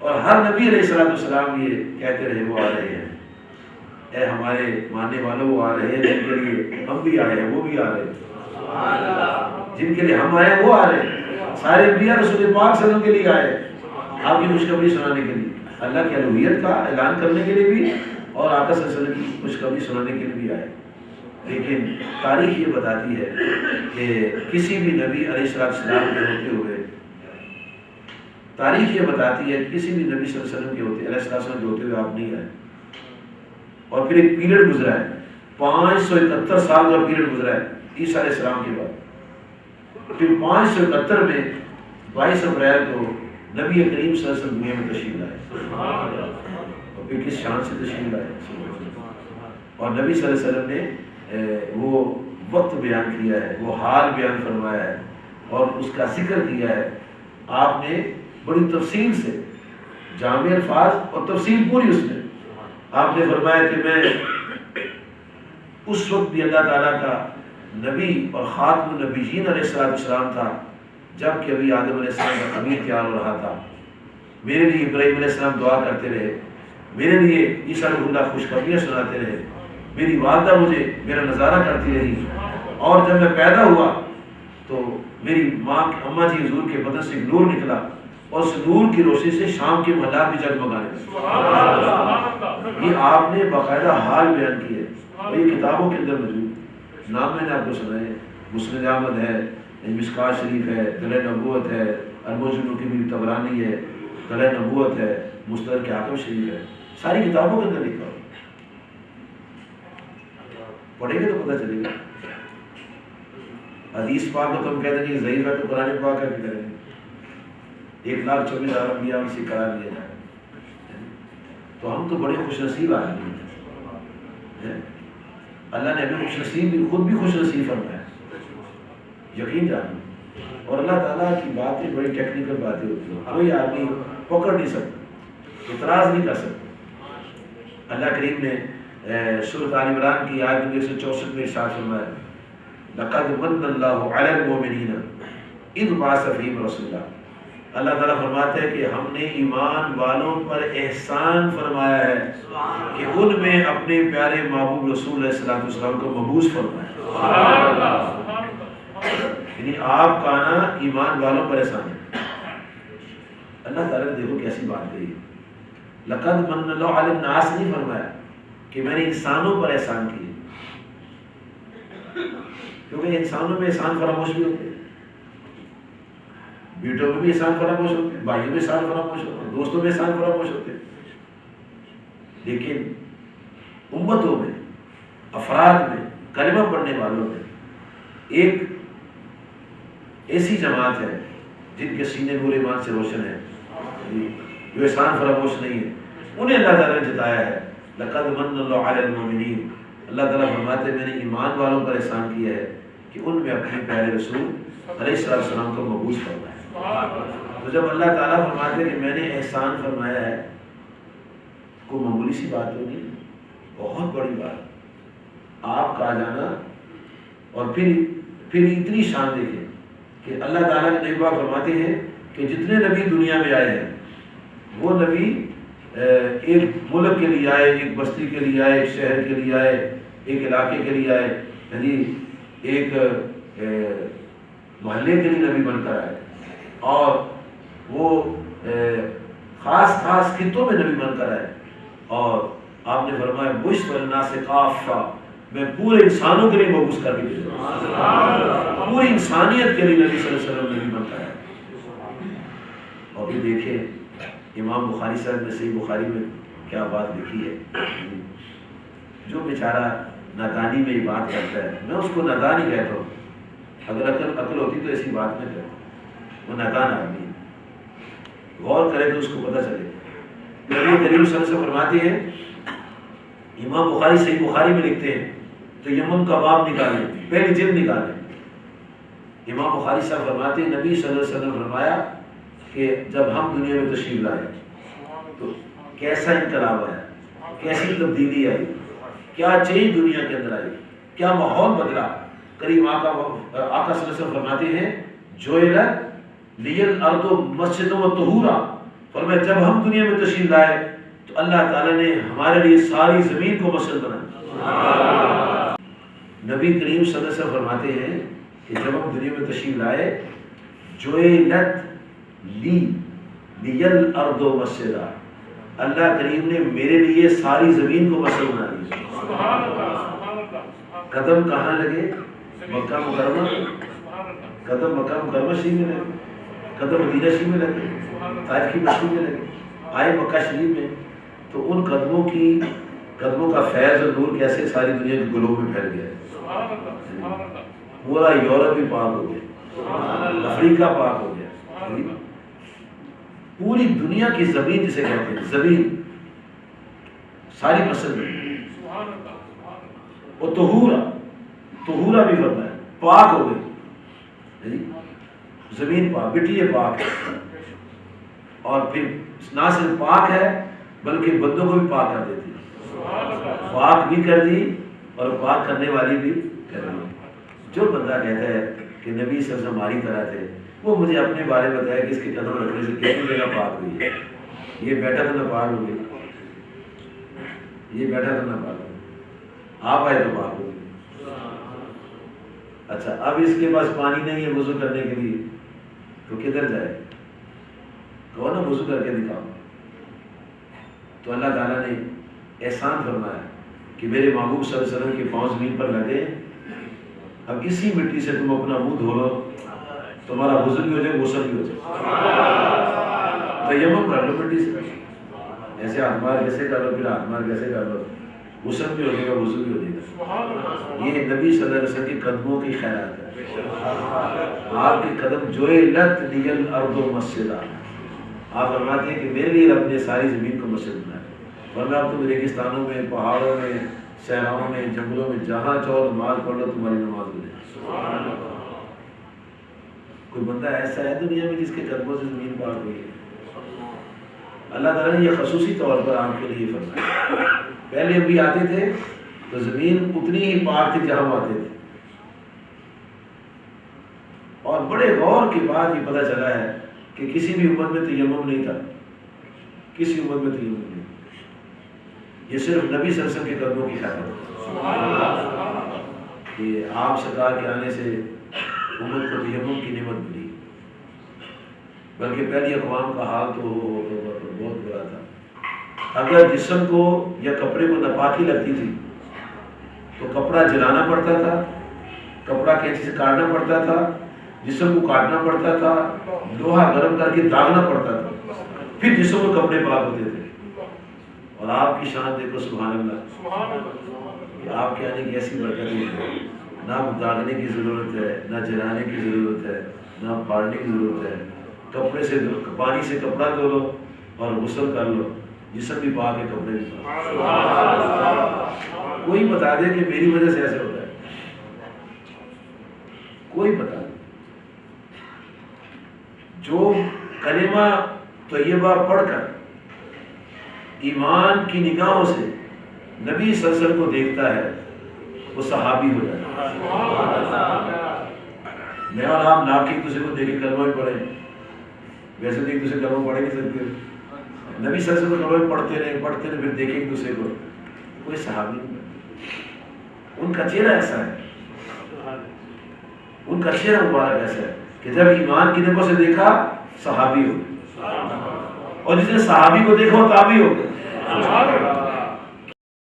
اور ہر نبی علیہ السلام یہ کہتے رہے وہ آ رہے ہیں، اے ہمارے ماننے والوں وہ آ رہے ہیں، جن کے لیے ہم بھی آئے ہیں وہ بھی آ رہے ہیں، جن کے لیے ہم آئے ہیں وہ آ رہے ہیں۔ سارے انبیاء رسول پاک صلی اللہ علیہ وسلم کے لیے آئے آپ کی خوشخبری سنانے کے لیے، اللہ کی الوہیت کا اعلان کرنے کے لیے بھی، اور آقا صلی اللہ علیہ وسلم کی خوشخبری سنانے کے لیے بھی آئے۔ لیکن تاریخ یہ بتاتی ہے کہ کسی بھی نبی علیہ السلام کے ہوتے ہوئے، تاریخ یہ بتاتی ہے کہ کسی بھی نبی صلی اللہ علیہ وسلم کے ہوتے علیہ السلام کے ہوتے ہوئے آپ نہیں آئے، اور پھر ایک پیریڈ گزرا ہے، 571 سال کا پیریڈ گزرا ہے عیسیٰ علیہ السلام کے بعد، پھر 571 میں 22 اپریل کو نبی کریم صلی اللہ علیہ وسلم دنیا میں تشریف لائے، اور پھر کس شان سے تشریف لائے، اور نبی صلی اللہ علیہ وسلم نے وہ وقت بیان کیا ہے، وہ حال بیان فرمایا ہے، اور اس کا ذکر کیا ہے آپ نے بڑی تفصیل سے، جامع الفاظ اور تفصیل پوری اس میں۔ آپ نے فرمایا کہ میں اس وقت بھی اللہ تعالیٰ کا نبی اور خاتم النبیین علیہ السلام تھا جب کہ ابھی آدم علیہ السلام کا خمیر تیار ہو رہا تھا، میرے لیے ابراہیم علیہ السلام دعا کرتے رہے، میرے لیے عیسیٰ روح اللہ خوشخبریاں سناتے رہے، میری والدہ مجھے میرا نظارہ کرتی رہی، اور جب میں پیدا ہوا تو میری ماں اماں جی حضور کے بدن سے ایک نور نکلا، اور اس نور کی روشنی سے شام کے محلات بھی جگمگانے لگے۔ یہ آپ نے باقاعدہ حال بیان کیا ہے، اور یہ کتابوں کے اندر موجود، نام میں نے آپ کو سنائے، مسند احمد ہے، مشکوٰۃ شریف ہے، دلائل نبوت ہے، المعجم الکبیر طبرانی ہے، دلائل نبوت ہے، مستدرک حاکم شریف ہے، ساری کتابوں کے اندر لکھا ہو، پڑھیں گے تو پتہ چلے گا۔ حدیث پاک کو تو ہم کہتے ہیں کہ ضعیف ہے تو قرآن پاک کا بھی کریں گے، 1,24,000 انبیاء ان سے قرار لیا جائے، تو ہم تو بڑے خوش نصیب آدمی ہیں، اللہ نے ہمیں خوش نصیب بھی، خود بھی خوش نصیب فرمایا، یقین جانیں، اور اللہ تعالیٰ کی باتیں بڑی ٹیکنیکل باتیں ہوتی ہیں، کوئی آدمی پکڑ نہیں سکتا، اعتراض نہیں کر سکتا۔ اللہ کریم نے سورۃ آل عمران کی آیت نمبر 164 میں ارشاد فرمایا، لقد من اللہ علی المؤمنین اذ بعث فیہم رسولا، اللہ تعالیٰ فرماتے ہیں کہ ہم نے ایمان والوں پر احسان فرمایا ہے کہ ان میں اپنے پیارے محبوب رسول علیہ السلام کو مبعوث فرمایا، یعنی آپ کا آنا ایمان والوں پر احسان ہے۔ اللہ تعالیٰ نے دیکھو کیسی بات کہی، لقد من اللہ علی الناس نہیں فرمایا کہ میں نے انسانوں پر احسان کیا، کیونکہ انسانوں میں احسان فراموش بھی ہوتے ہیں، بیٹوں میں بھی احسان فراموش ہوتے ہیں، بھائیوں میں احسان فراموش ہوتے ہیں، دوستوں میں احسان فراموش ہوتے ہیں، لیکن امتوں میں، افراد میں، کلمہ پڑھنے والوں میں ایک ایسی جماعت ہے جن کے سینے نور ایمان سے روشن ہے، جو احسان فراموش نہیں ہے، انہیں اللہ تعالیٰ نے جتایا ہے، لقد من اللہ علی المؤمنین، اللہ تعالیٰ فرماتے ہیں میں نے ایمان والوں پر احسان کیا ہے کہ ان میں اپنے پیارے رسول علیہ السلام کو مبعوث فرمایا۔ تو جب اللہ تعالیٰ فرماتے ہیں کہ میں نے احسان فرمایا ہے، کوئی معمولی سی بات تو نہیں، بہت بڑی بات، آپ کا جانا، اور پھر اتنی شان دیکھیں کہ اللہ تعالیٰ کے نبی پاک فرماتے ہیں کہ جتنے نبی دنیا میں آئے ہیں وہ نبی ایک ملک کے لیے آئے، ایک بستی کے لیے آئے، ایک شہر کے لیے آئے، ایک علاقے کے لیے آئے، یعنی ایک محلے کے لیے نبی بن کر آئے، اور وہ خاص خاص خطوں میں نبی بن کر آئے، اور آپ نے فرمایا بشر الناس کافہ، میں پورے انسانوں کے لیے مبعوث کر کے بھیجا، پوری انسانیت کے لیے نبی صلی اللہ علیہ وسلم نبی بن کر آئے۔ اور یہ دیکھیں امام بخاری صاحب نے صحیح بخاری میں کیا بات لکھی ہے، جو بیچارہ نادانی میں یہ بات کرتا ہے، میں اس کو نادان ہی کہتا ہوں، اگر عقل ہوتی تو ایسی بات نہ کرتا، وہ نادان آدمی ہے، غور کرے تو اس کو پتہ چلے۔ نبی کریم صلی اللہ علیہ وسلم فرماتے ہیں، امام بخاری صحیح بخاری میں لکھتے ہیں تو یمن کا باب نکالیں، پہلی جلد نکالیں، امام بخاری صاحب فرماتے ہیں نبی صلی اللہ علیہ وسلم فرمایا کہ جب ہم دنیا میں تشریف لائے تو کیسا انقلاب آیا، کیسی تبدیلی آئی، کیا چینج دنیا کے اندر آئی، کیا ماحول بدلا۔ کریم آقا صلی اللہ علیہ وسلم فرماتے ہیں جوئلت لی الارض مسجدا و طہورا، فرمایا جب ہم دنیا میں تشریف لائے تو اللہ تعالیٰ نے ہمارے لیے ساری زمین کو مسجد بنایا۔ نبی کریم صلی اللہ علیہ وسلم فرماتے ہیں کہ جب ہم دنیا میں تشریف لائے جُعِلَتْ لِيَ الْأَرْضُ مَسْجِدًا، اللہ کریم نے میرے لیے ساری زمین کو مسجد بنا دی۔ قدم کہاں لگے؟ مکہ مکرمہ، قدم مکہ مکرمہ شریف میں لگے، قدم مدینہ شریف میں لگے، طائف کی بستی میں لگے، آئے مکہ شریف میں، تو ان قدموں کا فیض اور نور کیسے ساری دنیا کے گلوب میں پھیل گیا، پورا یورپ بھی پاک ہو گیا، افریقہ پاک ہو گیا، پوری دنیا کی زمین جسے کہتے ہیں زمین ساری مسجد میں، وہ طہورا بھی فرمایا ہے، پاک ہو گئی، زمین پاک، مٹی پاک ہے، اور پھر نہ صرف پاک ہے بلکہ بندوں کو بھی پاک کر دیتی ہے، پاک بھی کر دی اور پاک کرنے والی بھی کر دی۔ جو بندہ کہتا ہے کہ نبی صلی اللہ علیہ وسلم ہماری طرح تھے، وہ مجھے اپنے بارے میں بتایا کہ اس کے قدم رکھنے سے کتنی جگہ پاک ہوئی ہے، یہ بیٹھا تو نہ پاک ہو گیا، یہ بیٹھا تو نہ پاک ہو گیا، آپ آئے تو پاک ہو گیا۔ اچھا اب اس کے پاس پانی نہیں ہے وضو کرنے کے لیے تو کدھر جائے؟ کہو نا وضو کر کے دکھاؤ۔ تو اللہ تعالیٰ نے احسان فرمایا کہ میرے محبوب صلی اللہ علیہ وسلم کے پاؤں زمین پر لگے، اب اسی مٹی سے تم اپنا منہ دھو لو، تمہارا وضو بھی ہو جائے، غسل بھی ہو جائے، تیمم کر لو مٹی سے، ایسے ہاتھ مار کیسے کر لو، پھر ہاتھ مار کیسے کر لو، غسل بھی ہو جائے گا، وضو بھی ہو جائے گا۔ یہ نبی صلی اللہ علیہ وسلم کے قدموں کی خیرات ہے، آپ کے قدم جُعِلَتْ لِيَ الْأَرْضُ مَسْجِدًا، آپ فرماتے ہیں کہ میرے لیے رب نے ساری زمین کو مسجد بنایا، ورنہ اب تم ریگستانوں میں، پہاڑوں میں، صحراؤں میں، جنگلوں میں جہاں چاہو نماز پڑھ لو، تمہاری نماز ہو جائے۔ کوئی بندہ ایسا ہے دنیا میں جس کے قدموں سے زمین پاک ہوئی ہے؟ اللہ تعالیٰ نے یہ خصوصی طور پر آپ کے لیے فرمایا۔ پہلے بھی آتے تھے تو زمین اتنی ہی پاک تھی جہاں آتے تھے، اور بڑے غور کے بعد یہ پتہ چلا ہے کہ کسی بھی امت میں تیمم نہیں تھا، کسی امت میں تیمم نہیں، یہ صرف نبی صلی اللہ علیہ وسلم کے قدموں کی خیرات ہے کہ آپ سرکار کے آنے سے امت کو تیمم کی نعمت ملی، بلکہ پہلی اقوام کا حال تو بہت برا تھا۔ اگر جسم کو یا کپڑے کو ناپاکی لگتی تھی تو کپڑا جلانا پڑتا تھا، کپڑا کینچی سے کاٹنا پڑتا تھا، جسم کو کاٹنا پڑتا تھا، لوہا گرم کر کے داغنا پڑتا تھا، پھر جسم کو کپڑے پاک ہوتے تھے۔ اور آپ کی شان دیکھو، سبحان اللہ، کہ آپ کے آنے کی ایسی برکت ہے، نہ داغنے کی ضرورت ہے، نہ جلانے کی ضرورت ہے، نہ پھاڑنے کی ضرورت ہے، کپڑے سے پانی سے کپڑا دھو لو اور غسل کر لو، جسم بھی پاک ہے، کپڑے بھی پاک۔ کوئی بتا دے کہ میری وجہ سے ایسے ہوتا ہے، کوئی بتا دے۔ جو کلمہ طیبہ پڑھ کر ایمان کی نگاہوں سے نبی صلی اللہ علیہ وسلم کو دیکھتا ہے وہ صحابی ہو جاتا ہے۔ میں اور آپ نا کے ایک دوسرے کو دیکھ کے کلمہ بھی پڑھیں، ویسے تو ایک دوسرے کلمہ پڑھ نہیں سکتے، نبی صلی اللہ علیہ وسلم کلمہ پڑھتے رہے پھر دیکھیں ایک دوسرے کو، کوئی صحابی نہیں، ان کا چہرہ ایسا ہے، ان کا چہرہ مبارک ایسا ہے کہ جب ایمان کی نگاہوں سے دیکھا صحابی ہو، اور جس نے صحابی کو دیکھا وہ تابعی ہو گئے۔